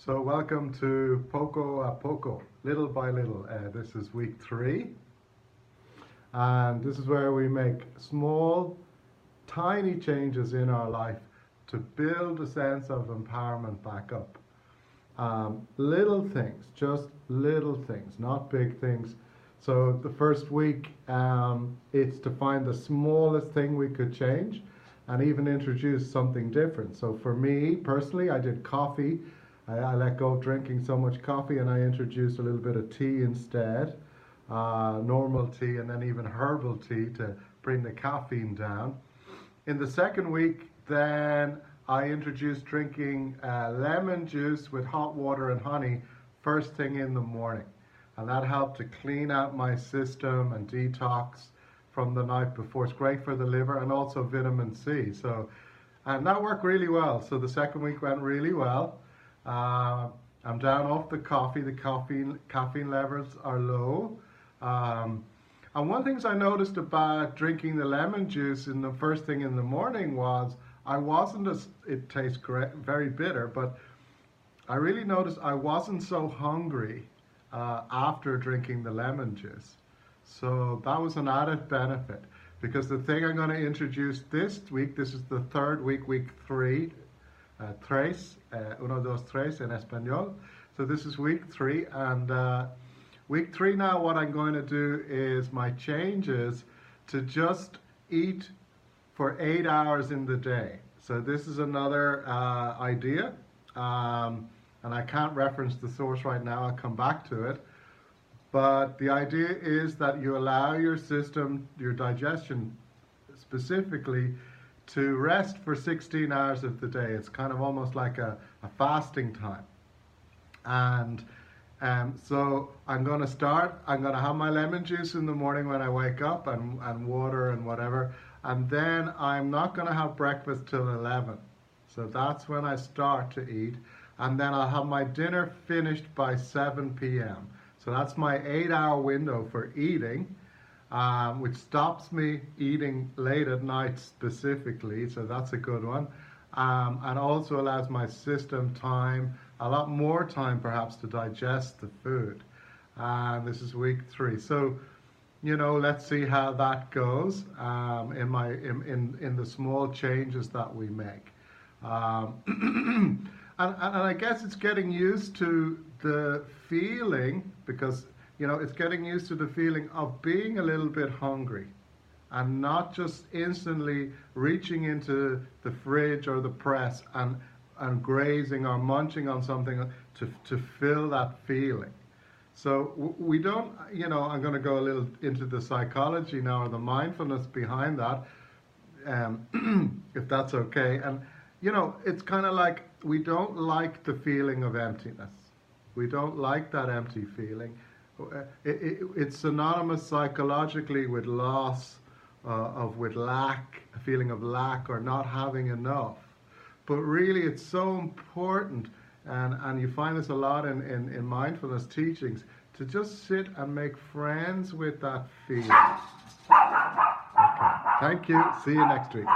So welcome to Poco a Poco, little by little. This is week 3, and this is where we make small, tiny changes in our life to build a sense of empowerment back up. Little things, just little things, not big things. So the first week, it's to find the smallest thing we could change and even introduce something different. So for me personally, I did coffee. I let go of drinking so much coffee and I introduced a little bit of tea instead, normal tea and then even herbal tea to bring the caffeine down. In the second week, then I introduced drinking lemon juice with hot water and honey first thing in the morning. And that helped to clean out my system and detox from the night before. It's great for the liver and also vitamin C. And that worked really well. So the second week went really well. I'm down off the coffee. The caffeine levels are low. And one thing I noticed about drinking the lemon juice in the first thing in the morning was it tastes great, very bitter, but I really noticed I wasn't so hungry after drinking the lemon juice. So that was an added benefit, because the thing I'm going to introduce this week, this is the third week, week 3, uno, dos, tres in Espanol. So this is week 3, and week 3 now what I'm going to do is my changes to just eat for 8 hours in the day. So this is another idea, and I can't reference the source right now, I'll come back to it. But the idea is that you allow your system, your digestion specifically, to rest for 16 hours of the day. It's kind of almost like a fasting time. And so I'm going to have my lemon juice in the morning when I wake up and water and whatever. And then I'm not going to have breakfast till 11. So that's when I start to eat. And then I'll have my dinner finished by 7 p.m. So that's my 8-hour window for eating, which stops me eating late at night specifically, so that's a good one. And also allows my system time, a lot more time perhaps, to digest the food. And this is week 3. So, let's see how that goes in the small changes that we make. And I guess it's getting used to the feeling, because it's getting used to the feeling of being a little bit hungry and not just instantly reaching into the fridge or the press and grazing or munching on something to fill that feeling. So we don't, I'm going to go a little into the psychology now, or the mindfulness behind that, if that's okay. And it's kind of like, we don't like the feeling of emptiness. We don't like that empty feeling. It's synonymous psychologically with loss, with lack, a feeling of lack or not having enough. But really it's so important, and you find this a lot in mindfulness teachings, to just sit and make friends with that feeling. Okay. Thank you. See you next week.